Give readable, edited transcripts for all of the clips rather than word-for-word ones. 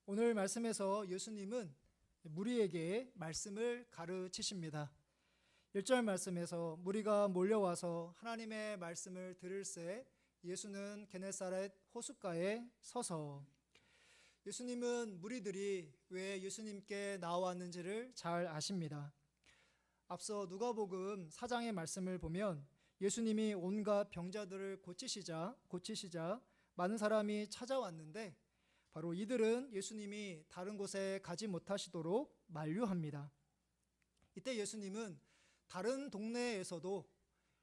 오늘 말씀에서 예수님은 무리에게 말씀을 가르치십니다. 1절 말씀에서 무리가 몰려와서 하나님의 말씀을 들을새 예수는 게네사렛 호숫가에 서서. 예수님은 무리들이 왜 예수님께 나왔는지를 잘 아십니다. 앞서 누가복음 4장의 말씀을 보면 예수님이 온갖 병자들을 고치시자 많은 사람이 찾아왔는데 바로 이들은 예수님이 다른 곳에 가지 못하시도록 만류합니다. 이때 예수님은 다른 동네에서도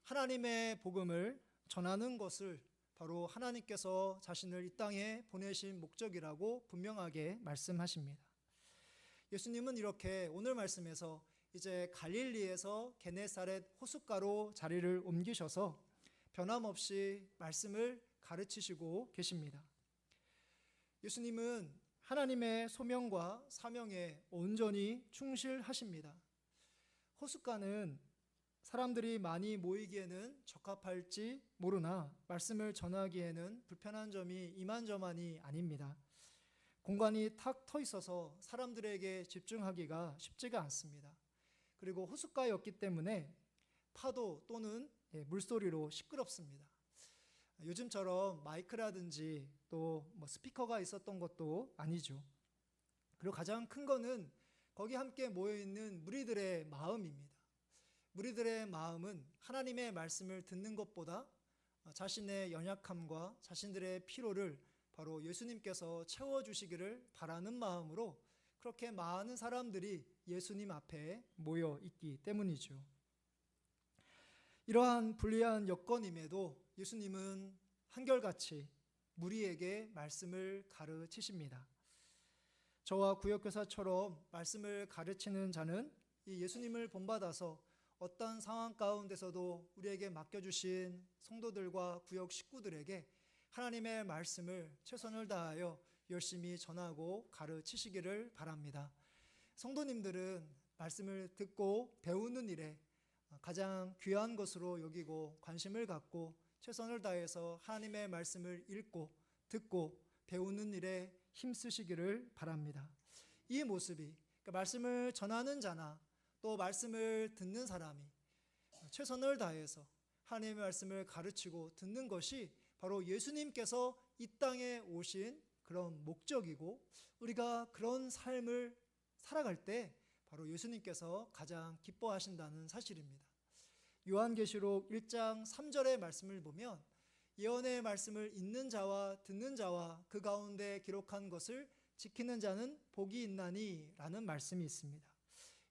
하나님의 복음을 전하는 것을 바로 하나님께서 자신을 이 땅에 보내신 목적이라고 분명하게 말씀하십니다. 예수님은 이렇게 오늘 말씀에서 이제 갈릴리에서 게네사렛 호숫가로 자리를 옮기셔서 변함없이 말씀을 가르치시고 계십니다. 예수님은 하나님의 소명과 사명에 온전히 충실하십니다. 호숫가는 사람들이 많이 모이기에는 적합할지 모르나 말씀을 전하기에는 불편한 점이 이만저만이 아닙니다. 공간이 탁 터 있어서 사람들에게 집중하기가 쉽지가 않습니다. 그리고 호숫가였기 때문에 파도 또는 물소리로 시끄럽습니다. 요즘처럼 마이크라든지 또 스피커가 있었던 것도 아니죠. 그리고 가장 큰 거는 거기 함께 모여있는 무리들의 마음입니다. 무리들의 마음은 하나님의 말씀을 듣는 것보다 자신의 연약함과 자신들의 피로를 바로 예수님께서 채워주시기를 바라는 마음으로 그렇게 많은 사람들이 예수님 앞에 모여 있기 때문이죠. 이러한 불리한 여건임에도 예수님은 한결같이 무리에게 말씀을 가르치십니다. 저와 구역교사처럼 말씀을 가르치는 자는 이 예수님을 본받아서 어떤 상황 가운데서도 우리에게 맡겨주신 성도들과 구역 식구들에게 하나님의 말씀을 최선을 다하여 열심히 전하고 가르치시기를 바랍니다. 성도님들은 말씀을 듣고 배우는 일에 가장 귀한 것으로 여기고 관심을 갖고 최선을 다해서 하나님의 말씀을 읽고 듣고 배우는 일에 힘쓰시기를 바랍니다. 이 모습이 말씀을 전하는 자나 또 말씀을 듣는 사람이 최선을 다해서 하나님의 말씀을 가르치고 듣는 것이 바로 예수님께서 이 땅에 오신 그런 목적이고 우리가 그런 삶을 살아갈 때 바로 예수님께서 가장 기뻐하신다는 사실입니다. 요한계시록 1장 3절의 말씀을 보면 예언의 말씀을 읽는 자와 듣는 자와 그 가운데 기록한 것을 지키는 자는 복이 있나니 라는 말씀이 있습니다.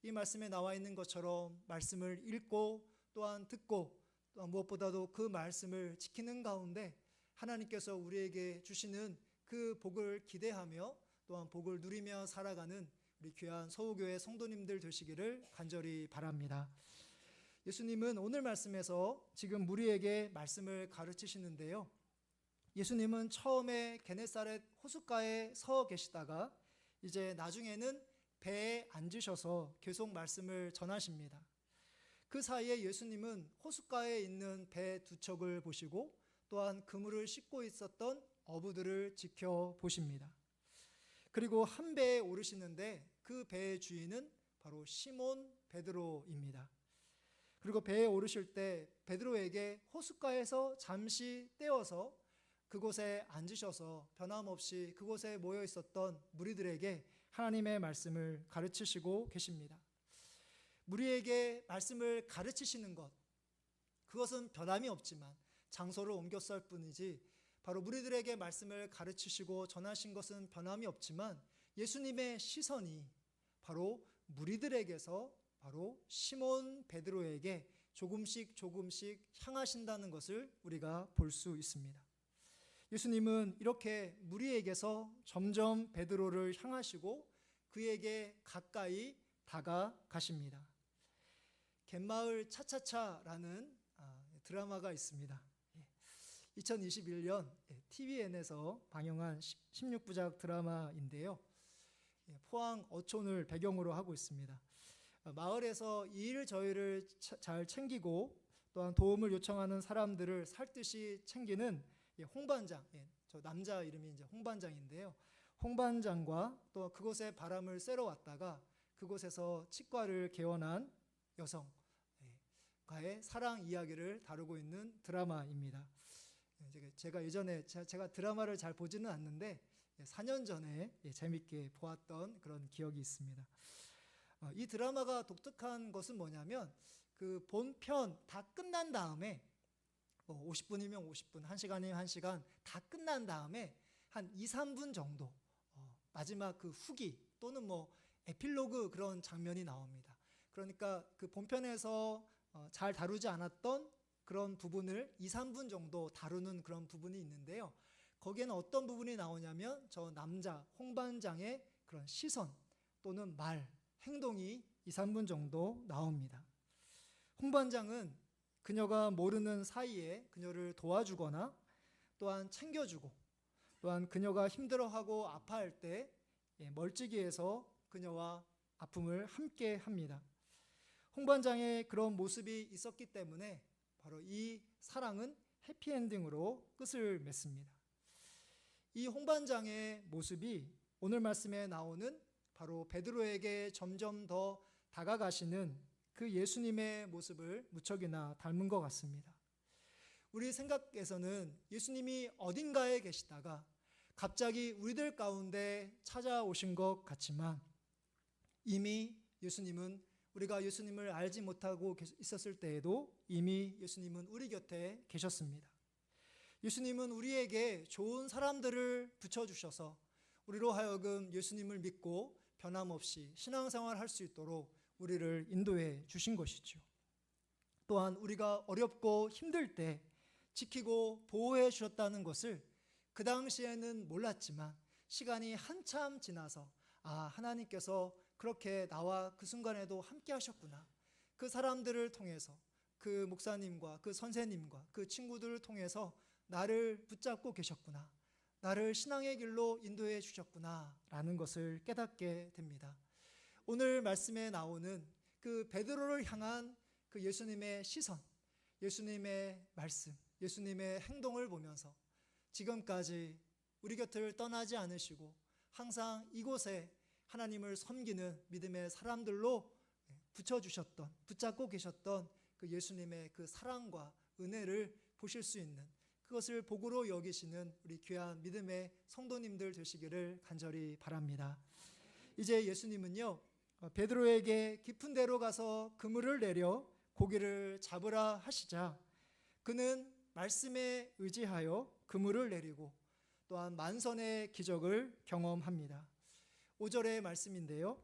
이 말씀에 나와 있는 것처럼 말씀을 읽고 또한 듣고 또한 무엇보다도 그 말씀을 지키는 가운데 하나님께서 우리에게 주시는 그 복을 기대하며 또한 복을 누리며 살아가는 우리 귀한 서우교회 성도님들 되시기를 간절히 바랍니다. 예수님은 오늘 말씀에서 지금 무리에게 말씀을 가르치시는데요. 예수님은 처음에 게네사렛 호숫가에 서 계시다가 이제 나중에는 배에 앉으셔서 계속 말씀을 전하십니다. 그 사이에 예수님은 호숫가에 있는 배 두 척을 보시고 또한 그물을 싣고 있었던 어부들을 지켜보십니다. 그리고 한 배에 오르시는데 그 배의 주인은 바로 시몬 베드로입니다. 그리고 배에 오르실 때 베드로에게 호숫가에서 잠시 떼어서 그곳에 앉으셔서 변함없이 그곳에 모여 있었던 무리들에게 하나님의 말씀을 가르치시고 계십니다. 무리에게 말씀을 가르치시는 것, 그것은 변함이 없지만 장소를 옮겼을 뿐이지 바로 무리들에게 말씀을 가르치시고 전하신 것은 변함이 없지만 예수님의 시선이 바로 무리들에게서 바로 시몬 베드로에게 조금씩 향하신다는 것을 우리가 볼 수 있습니다. 예수님은 이렇게 무리에게서 점점 베드로를 향하시고 그에게 가까이 다가가십니다. 갯마을 차차차라는 드라마가 있습니다. 2021년 TVN에서 방영한 16부작 드라마인데요. 포항 어촌을 배경으로 하고 있습니다. 마을에서 이 일 저 일을 잘 챙기고 또한 도움을 요청하는 사람들을 살듯이 챙기는 홍반장, 저 남자 이름이 이제 홍반장인데요. 홍반장과 또 그곳에 바람을 쐬러 왔다가 그곳에서 치과를 개원한 여성과의 사랑 이야기를 다루고 있는 드라마입니다. 제가 예전에 제가 드라마를 잘 보지는 않는데 4년 전에 재밌게 보았던 그런 기억이 있습니다. 이 드라마가 독특한 것은 뭐냐면 그 본편 다 끝난 다음에 50분이면 50분, 1시간이면 1시간 다 끝난 다음에 한 2, 3분 정도 마지막 그 후기 또는 에필로그 그런 장면이 나옵니다. 그러니까 그 본편에서 잘 다루지 않았던 그런 부분을 2, 3분 정도 다루는 그런 부분이 있는데요. 거기에는 어떤 부분이 나오냐면 저 남자 홍반장의 그런 시선 또는 말, 행동이 2, 3분 정도 나옵니다. 홍반장은 그녀가 모르는 사이에 그녀를 도와주거나 또한 챙겨주고 또한 그녀가 힘들어하고 아파할 때 멀찍이에서 그녀와 아픔을 함께 합니다. 홍반장의 그런 모습이 있었기 때문에 바로 이 사랑은 해피엔딩으로 끝을 맺습니다. 이 홍반장의 모습이 오늘 말씀에 나오는 바로 베드로에게 점점 더 다가가시는 그 예수님의 모습을 무척이나 닮은 것 같습니다. 우리 생각에서는 예수님이 어딘가에 계시다가 갑자기 우리들 가운데 찾아오신 것 같지만 이미 예수님은 우리가 예수님을 알지 못하고 있었을 때에도 이미 예수님은 우리 곁에 계셨습니다. 예수님은 우리에게 좋은 사람들을 붙여주셔서 우리로 하여금 예수님을 믿고 변함없이 신앙생활을 할 수 있도록 우리를 인도해 주신 것이죠. 또한 우리가 어렵고 힘들 때 지키고 보호해 주셨다는 것을 그 당시에는 몰랐지만 시간이 한참 지나서 하나님께서 그렇게 나와 그 순간에도 함께 하셨구나. 그 사람들을 통해서 그 목사님과 그 선생님과 그 친구들을 통해서 나를 붙잡고 계셨구나. 나를 신앙의 길로 인도해 주셨구나 라는 것을 깨닫게 됩니다. 오늘 말씀에 나오는 그 베드로를 향한 그 예수님의 시선, 예수님의 말씀, 예수님의 행동을 보면서 지금까지 우리 곁을 떠나지 않으시고 항상 이곳에 하나님을 섬기는 믿음의 사람들로 붙잡고 계셨던 그 예수님의 그 사랑과 은혜를 보실 수 있는 그것을 복으로 여기시는 우리 귀한 믿음의 성도님들 되시기를 간절히 바랍니다. 이제 예수님은요, 베드로에게 깊은 데로 가서 그물을 내려 고기를 잡으라 하시자 그는 말씀에 의지하여 그물을 내리고 또한 만선의 기적을 경험합니다. 5절의 말씀인데요.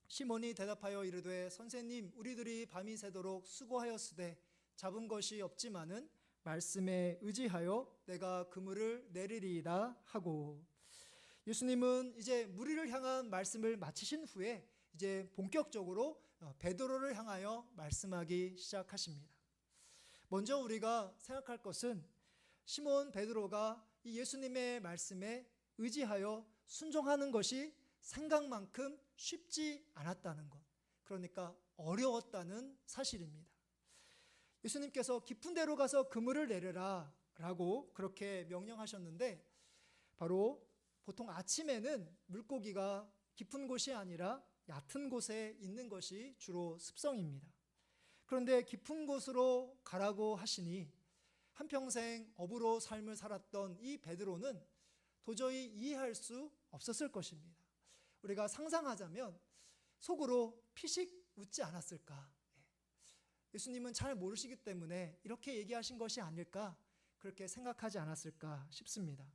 시몬이 대답하여 이르되 선생님 우리들이 밤이 새도록 수고하였으되 잡은 것이 없지만은 말씀에 의지하여 내가 그물을 내리리이다 하고 예수님은 이제 무리를 향한 말씀을 마치신 후에 이제 본격적으로 베드로를 향하여 말씀하기 시작하십니다. 먼저 우리가 생각할 것은 시몬 베드로가 이 예수님의 말씀에 의지하여 순종하는 것이 생각만큼 쉽지 않았다는 것, 그러니까 어려웠다는 사실입니다. 예수님께서 깊은 데로 가서 그물을 내려라 라고 그렇게 명령하셨는데 바로 보통 아침에는 물고기가 깊은 곳이 아니라 얕은 곳에 있는 것이 주로 습성입니다. 그런데 깊은 곳으로 가라고 하시니 한평생 어부로 삶을 살았던 이 베드로는 도저히 이해할 수 없었을 것입니다. 우리가 상상하자면 속으로 피식 웃지 않았을까? 예수님은 잘 모르시기 때문에 이렇게 얘기하신 것이 아닐까? 그렇게 생각하지 않았을까 싶습니다.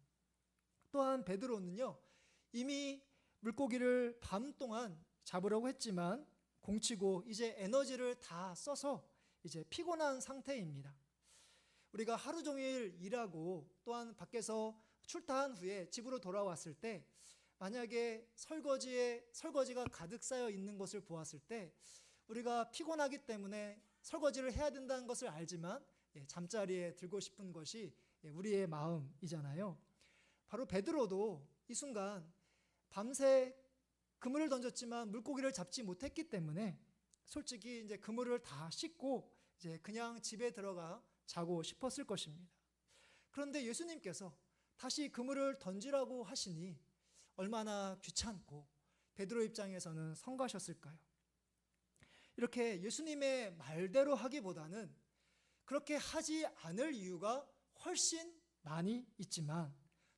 또한 베드로는요, 이미 물고기를 밤 동안 잡으려고 했지만 공치고 이제 에너지를 다 써서 이제 피곤한 상태입니다. 우리가 하루 종일 일하고 또한 밖에서 출타한 후에 집으로 돌아왔을 때 만약에 설거지가 가득 쌓여 있는 것을 보았을 때 우리가 피곤하기 때문에 설거지를 해야 된다는 것을 알지만 잠자리에 들고 싶은 것이 우리의 마음이잖아요. 바로 베드로도 이 순간 밤새 그물을 던졌지만 물고기를 잡지 못했기 때문에 솔직히 이제 그물을 다 씻고 이제 그냥 집에 들어가 자고 싶었을 것입니다. 그런데 예수님께서 다시 그물을 던지라고 하시니 얼마나 귀찮고 베드로 입장에서는 성가셨을까요? 이렇게 예수님의 말대로 하기보다는 그렇게 하지 않을 이유가 훨씬 많이 있지만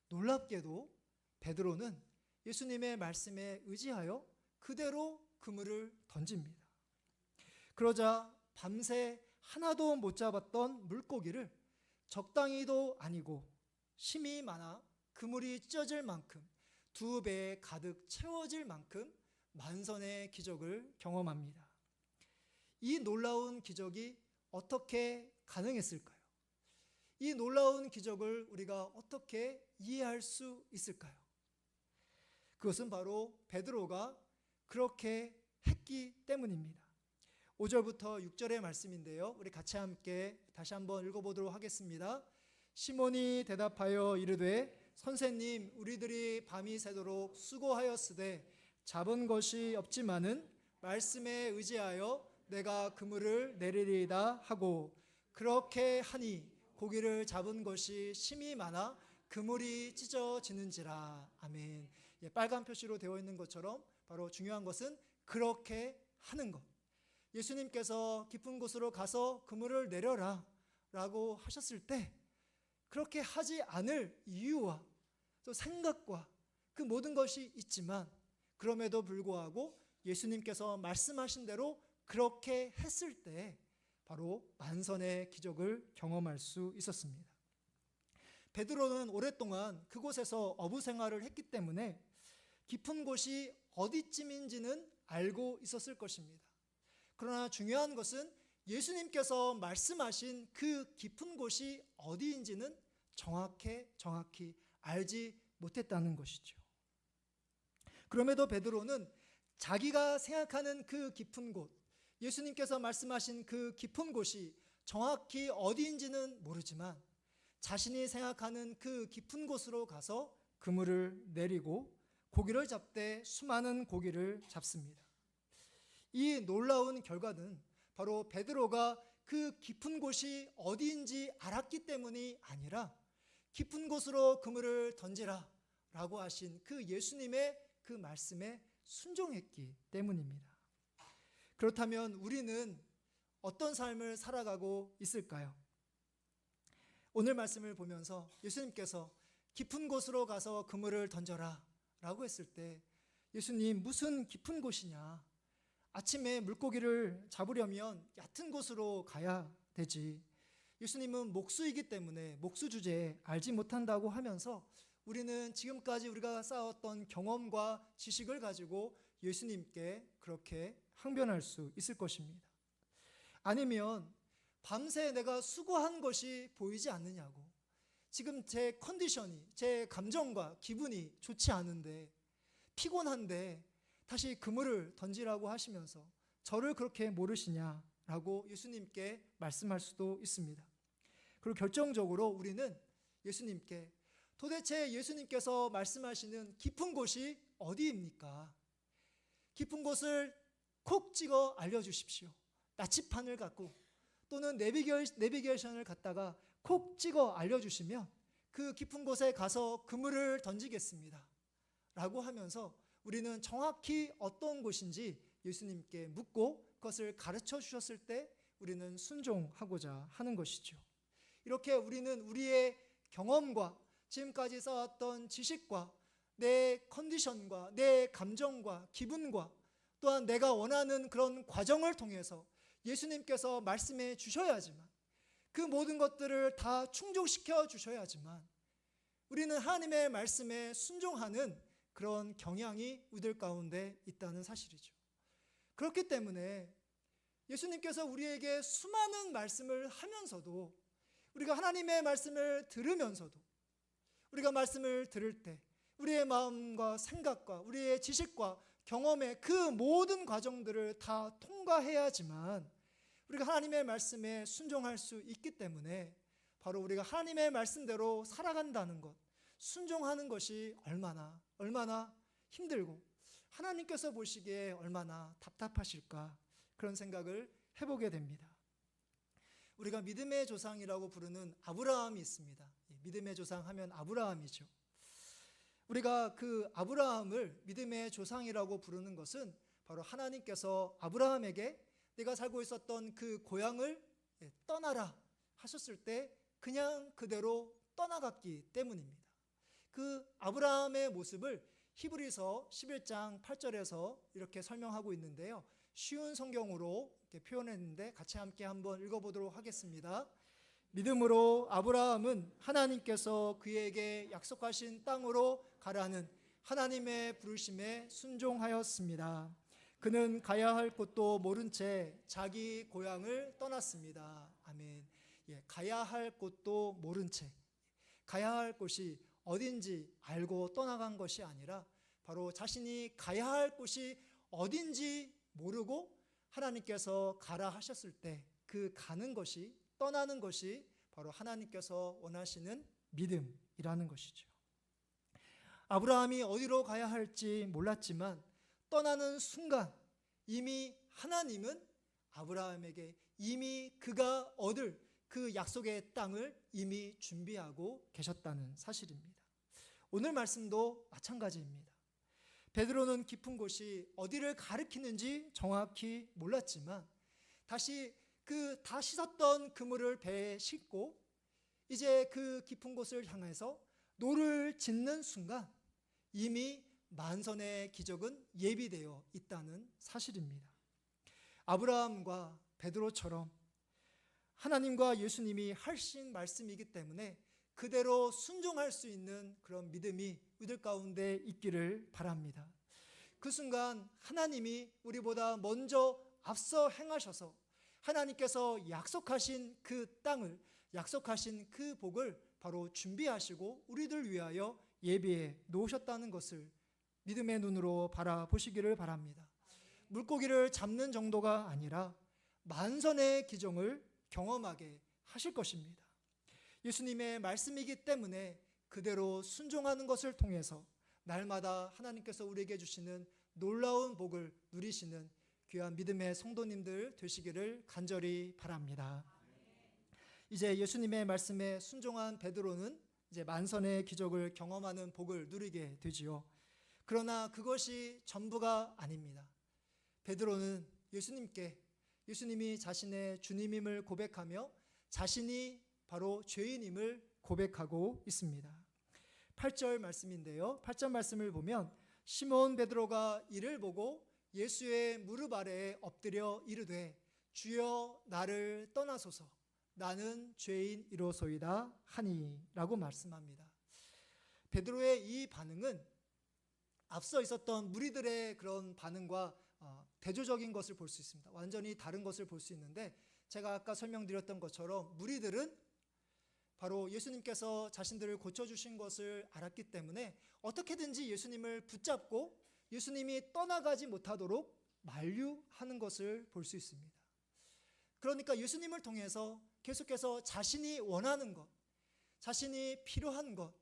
놀랍게도 베드로는 예수님의 말씀에 의지하여 그대로 그물을 던집니다. 그러자 밤새 하나도 못 잡았던 물고기를 적당히도 아니고 힘이 많아 그물이 찢어질 만큼 2배에 가득 채워질 만큼 만선의 기적을 경험합니다. 이 놀라운 기적이 어떻게 가능했을까요? 이 놀라운 기적을 우리가 어떻게 이해할 수 있을까요? 그것은 바로 베드로가 그렇게 했기 때문입니다. 5절부터 6절의 말씀인데요. 우리 같이 함께 다시 한번 읽어보도록 하겠습니다. 시몬이 대답하여 이르되 선생님, 우리들이 밤이 새도록 수고하였으되 잡은 것이 없지만은 말씀에 의지하여 내가 그물을 내리리이다 하고 그렇게 하니 고기를 잡은 것이 심이 많아 그물이 찢어지는지라. 아멘. 빨간 표시로 되어 있는 것처럼 바로 중요한 것은 그렇게 하는 것. 예수님께서 깊은 곳으로 가서 그물을 내려라 라고 하셨을 때 그렇게 하지 않을 이유와 또 생각과 그 모든 것이 있지만 그럼에도 불구하고 예수님께서 말씀하신 대로 그렇게 했을 때 바로 만선의 기적을 경험할 수 있었습니다. 베드로는 오랫동안 그곳에서 어부 생활을 했기 때문에 깊은 곳이 어디쯤인지는 알고 있었을 것입니다. 그러나 중요한 것은 예수님께서 말씀하신 그 깊은 곳이 어디인지는 정확히 알지 못했다는 것이죠. 그럼에도 베드로는 자기가 생각하는 그 깊은 곳, 예수님께서 말씀하신 그 깊은 곳이 정확히 어디인지는 모르지만 자신이 생각하는 그 깊은 곳으로 가서 그물을 내리고 고기를 잡되 수많은 고기를 잡습니다. 이 놀라운 결과는 바로 베드로가 그 깊은 곳이 어디인지 알았기 때문이 아니라 깊은 곳으로 그물을 던지라 라고 하신 그 예수님의 그 말씀에 순종했기 때문입니다. 그렇다면 우리는 어떤 삶을 살아가고 있을까요? 오늘 말씀을 보면서 예수님께서 깊은 곳으로 가서 그물을 던져라 라고 했을 때 예수님, 무슨 깊은 곳이냐? 아침에 물고기를 잡으려면 얕은 곳으로 가야 되지. 예수님은 목수이기 때문에 목수 주제에 알지 못한다고 하면서 우리는 지금까지 우리가 쌓았던 경험과 지식을 가지고 예수님께 그렇게 항변할 수 있을 것입니다. 아니면 밤새 내가 수고한 것이 보이지 않느냐고, 지금 제 컨디션이, 제 감정과 기분이 좋지 않은데, 피곤한데 다시 그물을 던지라고 하시면서 저를 그렇게 모르시냐라고 예수님께 말씀할 수도 있습니다. 그리고 결정적으로 우리는 예수님께 도대체 예수님께서 말씀하시는 깊은 곳이 어디입니까? 깊은 곳을 콕 찍어 알려주십시오. 나치판을 갖고 또는 내비게이션을 갖다가 콕 찍어 알려주시면 그 깊은 곳에 가서 그물을 던지겠습니다 라고 하면서 우리는 정확히 어떤 곳인지 예수님께 묻고 그것을 가르쳐 주셨을 때 우리는 순종하고자 하는 것이죠. 이렇게 우리는 우리의 경험과 지금까지 쌓았던 지식과 내 컨디션과 내 감정과 기분과 또한 내가 원하는 그런 과정을 통해서 예수님께서 말씀해 주셔야지만, 그 모든 것들을 다 충족시켜 주셔야지만 우리는 하나님의 말씀에 순종하는 그런 경향이 우리들 가운데 있다는 사실이죠. 그렇기 때문에 예수님께서 우리에게 수많은 말씀을 하면서도, 우리가 하나님의 말씀을 들으면서도, 우리가 말씀을 들을 때 우리의 마음과 생각과 우리의 지식과 경험의 그 모든 과정들을 다 통과해야지만 우리가 하나님의 말씀에 순종할 수 있기 때문에 바로 우리가 하나님의 말씀대로 살아간다는 것, 순종하는 것이 얼마나 힘들고 하나님께서 보시기에 얼마나 답답하실까, 그런 생각을 해보게 됩니다. 우리가 믿음의 조상이라고 부르는 아브라함이 있습니다. 믿음의 조상 하면 아브라함이죠. 우리가 그 아브라함을 믿음의 조상이라고 부르는 것은 바로 하나님께서 아브라함에게 내가 살고 있었던 그 고향을 떠나라 하셨을 때 그냥 그대로 떠나갔기 때문입니다. 그 아브라함의 모습을 히브리서 11장 8절에서 이렇게 설명하고 있는데요. 쉬운 성경으로 이렇게 표현했는데 같이 함께 한번 읽어보도록 하겠습니다. 믿음으로 아브라함은 하나님께서 그에게 약속하신 땅으로 가라는 하나님의 부르심에 순종하였습니다. 그는 가야 할 곳도 모른 채 자기 고향을 떠났습니다. 아멘. 가야 할 곳도 모른 채, 가야 할 곳이 어딘지 알고 떠나간 것이 아니라 바로 자신이 가야 할 곳이 어딘지 모르고 하나님께서 가라 하셨을 때 그 가는 것이, 떠나는 것이 바로 하나님께서 원하시는 믿음이라는 것이죠. 아브라함이 어디로 가야 할지 몰랐지만 떠나는 순간 이미 하나님은 아브라함에게 이미 그가 얻을 그 약속의 땅을 이미 준비하고 계셨다는 사실입니다. 오늘 말씀도 마찬가지입니다. 베드로는 깊은 곳이 어디를 가리키는지 정확히 몰랐지만 다시 그 다 씻었던 그물을 배에 싣고 이제 그 깊은 곳을 향해서 노를 짓는 순간 이미 만선의 기적은 예비되어 있다는 사실입니다. 아브라함과 베드로처럼 하나님과 예수님이 하신 말씀이기 때문에 그대로 순종할 수 있는 그런 믿음이 우리들 가운데 있기를 바랍니다. 그 순간 하나님이 우리보다 먼저 앞서 행하셔서 하나님께서 약속하신 그 땅을, 약속하신 그 복을 바로 준비하시고 우리들 위하여 예비해 놓으셨다는 것을 믿음의 눈으로 바라보시기를 바랍니다. 물고기를 잡는 정도가 아니라 만선의 기적을 경험하게 하실 것입니다. 예수님의 말씀이기 때문에 그대로 순종하는 것을 통해서 날마다 하나님께서 우리에게 주시는 놀라운 복을 누리시는 귀한 믿음의 성도님들 되시기를 간절히 바랍니다. 이제 예수님의 말씀에 순종한 베드로는 이제 만선의 기적을 경험하는 복을 누리게 되지요. 그러나 그것이 전부가 아닙니다. 베드로는 예수님이 자신의 주님임을 고백하며 자신이 바로 죄인임을 고백하고 있습니다. 8절 말씀인데요. 8절 말씀을 보면 시몬 베드로가 이를 보고 예수의 무릎 아래에 엎드려 이르되 주여 나를 떠나소서 나는 죄인이로소이다 하니라고 말씀합니다. 베드로의 이 반응은 앞서 있었던 무리들의 그런 반응과 대조적인 것을 볼 수 있습니다. 완전히 다른 것을 볼 수 있는데 제가 아까 설명드렸던 것처럼 무리들은 바로 예수님께서 자신들을 고쳐주신 것을 알았기 때문에 어떻게든지 예수님을 붙잡고 예수님이 떠나가지 못하도록 만류하는 것을 볼 수 있습니다. 그러니까 예수님을 통해서 계속해서 자신이 원하는 것, 자신이 필요한 것,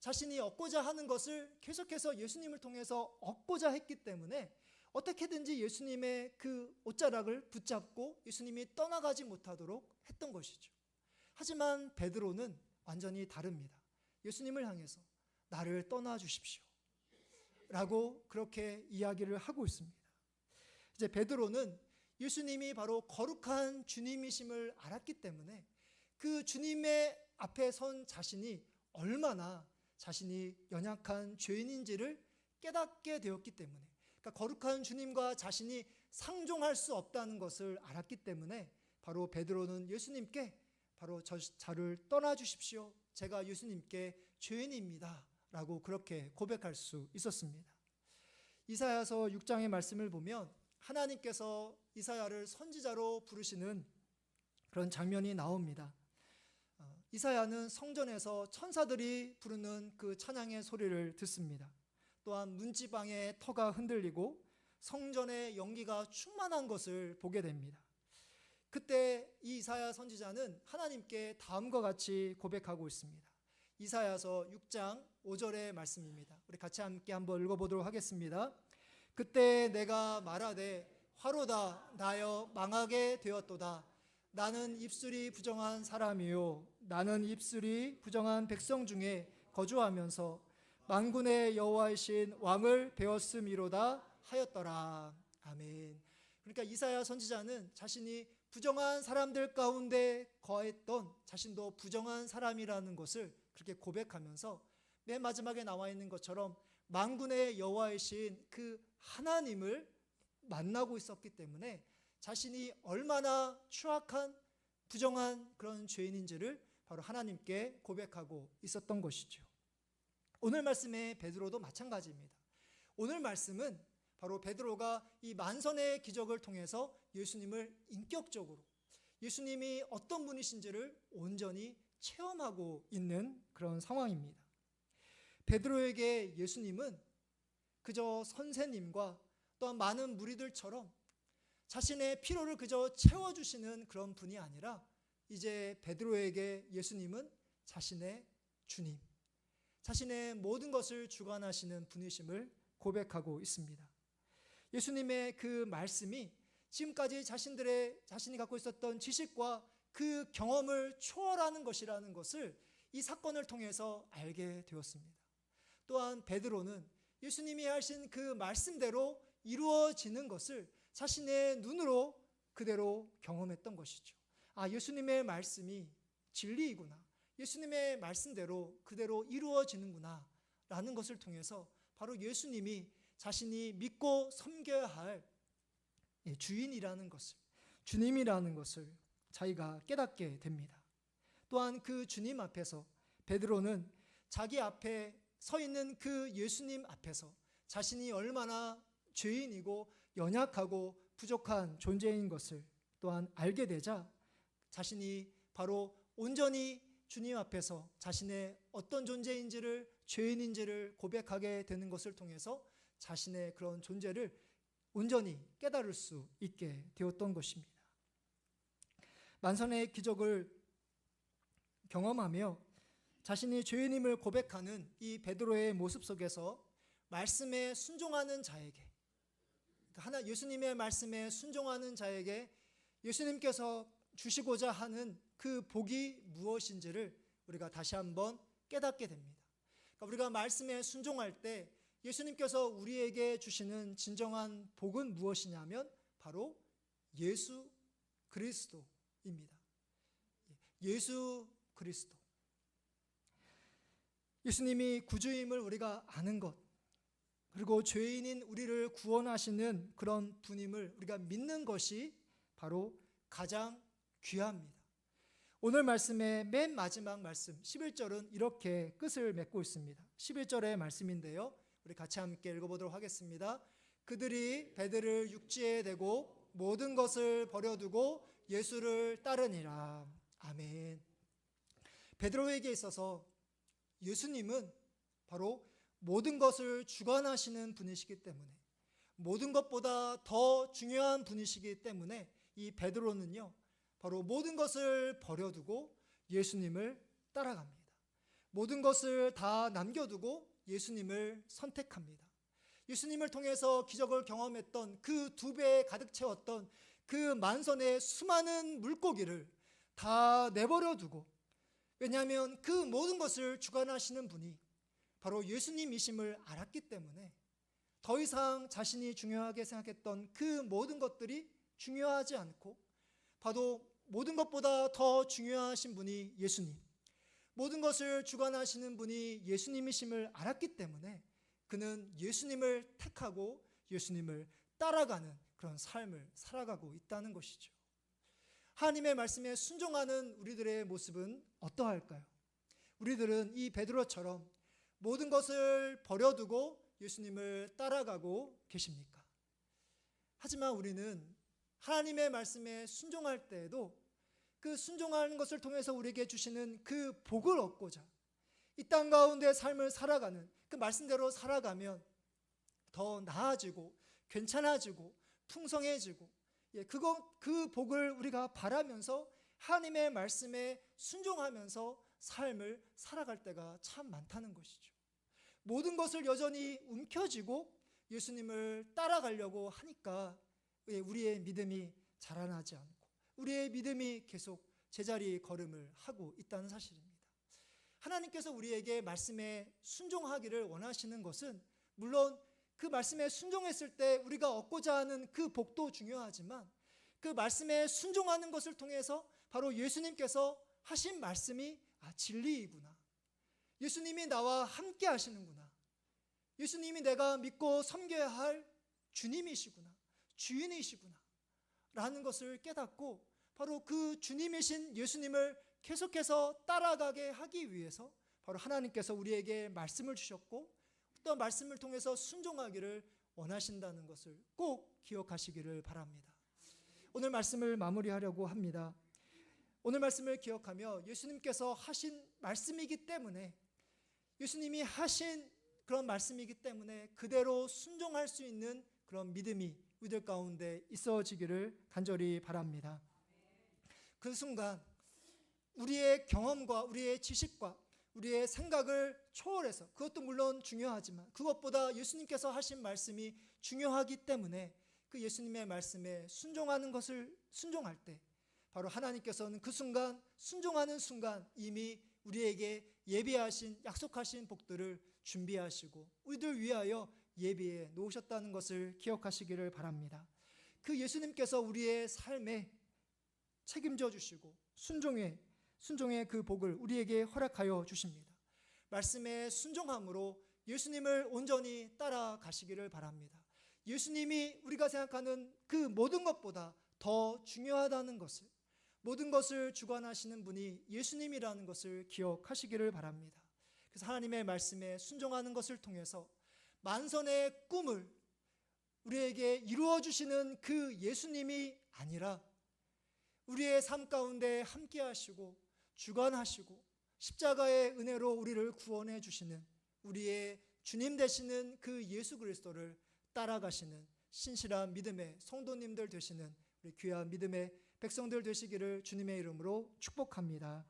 자신이 얻고자 하는 것을 계속해서 예수님을 통해서 얻고자 했기 때문에 어떻게든지 예수님의 그 옷자락을 붙잡고 예수님이 떠나가지 못하도록 했던 것이죠. 하지만 베드로는 완전히 다릅니다. 예수님을 향해서 나를 떠나 주십시오 라고 그렇게 이야기를 하고 있습니다. 이제 베드로는 예수님이 바로 거룩한 주님이심을 알았기 때문에 그 주님의 앞에 선 자신이 얼마나 자신이 연약한 죄인인지를 깨닫게 되었기 때문에, 그러니까 거룩한 주님과 자신이 상종할 수 없다는 것을 알았기 때문에 바로 베드로는 예수님께 바로 저를 떠나 주십시오. 제가 예수님께 죄인입니다 라고 그렇게 고백할 수 있었습니다. 이사야서 6장의 말씀을 보면 하나님께서 이사야를 선지자로 부르시는 그런 장면이 나옵니다. 이사야는 성전에서 천사들이 부르는 그 찬양의 소리를 듣습니다. 또한 문지방의 터가 흔들리고 성전의 연기가 충만한 것을 보게 됩니다. 그때 이 이사야 선지자는 하나님께 다음과 같이 고백하고 있습니다. 이사야서 6장 5절의 말씀입니다. 우리 같이 함께 한번 읽어보도록 하겠습니다. 그때 내가 말하되 화로다 나여 망하게 되었도다. 나는 입술이 부정한 사람이요 나는 입술이 부정한 백성 중에 거주하면서 만군의 여호와이신 왕을 배웠음이로다 하였더라. 아멘. 그러니까 이사야 선지자는 자신이 부정한 사람들 가운데 거했던 자신도 부정한 사람이라는 것을 그렇게 고백하면서 맨 마지막에 나와 있는 것처럼 만군의 여호와이신 그 하나님을 만나고 있었기 때문에 자신이 얼마나 추악한 부정한 그런 죄인인지를 바로 하나님께 고백하고 있었던 것이죠. 오늘 말씀의 베드로도 마찬가지입니다. 오늘 말씀은 바로 베드로가 이 만선의 기적을 통해서 예수님을 인격적으로 예수님이 어떤 분이신지를 온전히 체험하고 있는 그런 상황입니다. 베드로에게 예수님은 그저 선생님과 또한 많은 무리들처럼 자신의 필요를 그저 채워주시는 그런 분이 아니라 이제 베드로에게 예수님은 자신의 주님, 자신의 모든 것을 주관하시는 분이심을 고백하고 있습니다. 예수님의 그 말씀이 지금까지 자신이 갖고 있었던 지식과 그 경험을 초월하는 것이라는 것을 이 사건을 통해서 알게 되었습니다. 또한 베드로는 예수님이 하신 그 말씀대로 이루어지는 것을 자신의 눈으로 그대로 경험했던 것이죠. 예수님의 말씀이 진리이구나, 예수님의 말씀대로 그대로 이루어지는구나 라는 것을 통해서 바로 예수님이 자신이 믿고 섬겨야 할 주인이라는 것을, 주님이라는 것을 자기가 깨닫게 됩니다. 또한 그 주님 앞에서 베드로는 자기 앞에 서 있는 그 예수님 앞에서 자신이 얼마나 죄인이고 연약하고 부족한 존재인 것을 또한 알게 되자 자신이 바로 온전히 주님 앞에서 자신의 어떤 존재인지를, 죄인인지를 고백하게 되는 것을 통해서 자신의 그런 존재를 온전히 깨달을 수 있게 되었던 것입니다. 만선의 기적을 경험하며 자신이 죄인임을 고백하는 이 베드로의 모습 속에서 말씀에 순종하는 자에게, 예수님의 말씀에 순종하는 자에게 예수님께서 주시고자 하는 그 복이 무엇인지를 우리가 다시 한번 깨닫게 됩니다. 그러니까 우리가 말씀에 순종할 때 예수님께서 우리에게 주시는 진정한 복은 무엇이냐면 바로 예수 그리스도입니다. 예수 그리스도. 예수님이 구주임을 우리가 아는 것, 그리고 죄인인 우리를 구원하시는 그런 분임을 우리가 믿는 것이 바로 가장 귀합니다. 오늘 말씀의 맨 마지막 말씀 11절은 이렇게 끝을 맺고 있습니다. 11절의 말씀인데요, 우리 같이 함께 읽어보도록 하겠습니다. 그들이 배들을 육지에 대고 모든 것을 버려두고 예수를 따르니라. 아멘. 베드로에게 있어서 예수님은 바로 모든 것을 주관하시는 분이시기 때문에, 모든 것보다 더 중요한 분이시기 때문에 이 베드로는요 바로 모든 것을 버려두고 예수님을 따라갑니다. 모든 것을 다 남겨두고 예수님을 선택합니다. 예수님을 통해서 기적을 경험했던 그 2배에 가득 채웠던 그 만선의 수많은 물고기를 다 내버려두고, 왜냐하면 그 모든 것을 주관하시는 분이 바로 예수님이심을 알았기 때문에 더 이상 자신이 중요하게 생각했던 그 모든 것들이 중요하지 않고 바로 모든 것보다 더 중요하신 분이 예수님, 모든 것을 주관하시는 분이 예수님이심을 알았기 때문에 그는 예수님을 택하고 예수님을 따라가는 그런 삶을 살아가고 있다는 것이죠. 하나님의 말씀에 순종하는 우리들의 모습은 어떠할까요? 우리들은 이 베드로처럼 모든 것을 버려두고 예수님을 따라가고 계십니까? 하지만 우리는 하나님의 말씀에 순종할 때에도 그 순종하는 것을 통해서 우리에게 주시는 그 복을 얻고자 이 땅 가운데 삶을 살아가는 그 말씀대로 살아가면 더 나아지고 괜찮아지고 풍성해지고, 그 복을 우리가 바라면서 하나님의 말씀에 순종하면서 삶을 살아갈 때가 참 많다는 것이죠. 모든 것을 여전히 움켜쥐고 예수님을 따라가려고 하니까 우리의 믿음이 자라나지 않고 우리의 믿음이 계속 제자리 걸음을 하고 있다는 사실입니다. 하나님께서 우리에게 말씀에 순종하기를 원하시는 것은 물론 그 말씀에 순종했을 때 우리가 얻고자 하는 그 복도 중요하지만 그 말씀에 순종하는 것을 통해서 바로 예수님께서 하신 말씀이 진리이구나. 예수님이 나와 함께 하시는구나. 예수님이 내가 믿고 섬겨야 할 주님이시구나. 주인이시구나. 라는 것을 깨닫고 바로 그 주님이신 예수님을 계속해서 따라가게 하기 위해서 바로 하나님께서 우리에게 말씀을 주셨고 또 말씀을 통해서 순종하기를 원하신다는 것을 꼭 기억하시기를 바랍니다. 오늘 말씀을 마무리하려고 합니다. 오늘 말씀을 기억하며 예수님께서 하신 말씀이기 때문에 예수님이 하신 그런 말씀이기 때문에 그대로 순종할 수 있는 그런 믿음이 우리들 가운데 있어지기를 간절히 바랍니다. 그 순간 우리의 경험과 우리의 지식과 우리의 생각을 초월해서 그것도 물론 중요하지만 그것보다 예수님께서 하신 말씀이 중요하기 때문에 그 예수님의 말씀에 순종하는 것을 순종할 때 바로 하나님께서는 그 순간 순종하는 순간 이미 우리에게 예비하신 약속하신 복들을 준비하시고 우리들 위하여 예비해 놓으셨다는 것을 기억하시기를 바랍니다. 그 예수님께서 우리의 삶에 책임져 주시고 순종의 그 복을 우리에게 허락하여 주십니다. 말씀에 순종함으로 예수님을 온전히 따라가시기를 바랍니다. 예수님이 우리가 생각하는 그 모든 것보다 더 중요하다는 것을 모든 것을 주관하시는 분이 예수님이라는 것을 기억하시기를 바랍니다. 그래서 하나님의 말씀에 순종하는 것을 통해서 만선의 꿈을 우리에게 이루어 주시는 그 예수님이 아니라 우리의 삶 가운데 함께 하시고 주관하시고 십자가의 은혜로 우리를 구원해 주시는 우리의 주님 되시는 그 예수 그리스도를 따라가시는 신실한 믿음의 성도님들 되시는 우리 귀한 믿음의 백성들 되시기를 주님의 이름으로 축복합니다.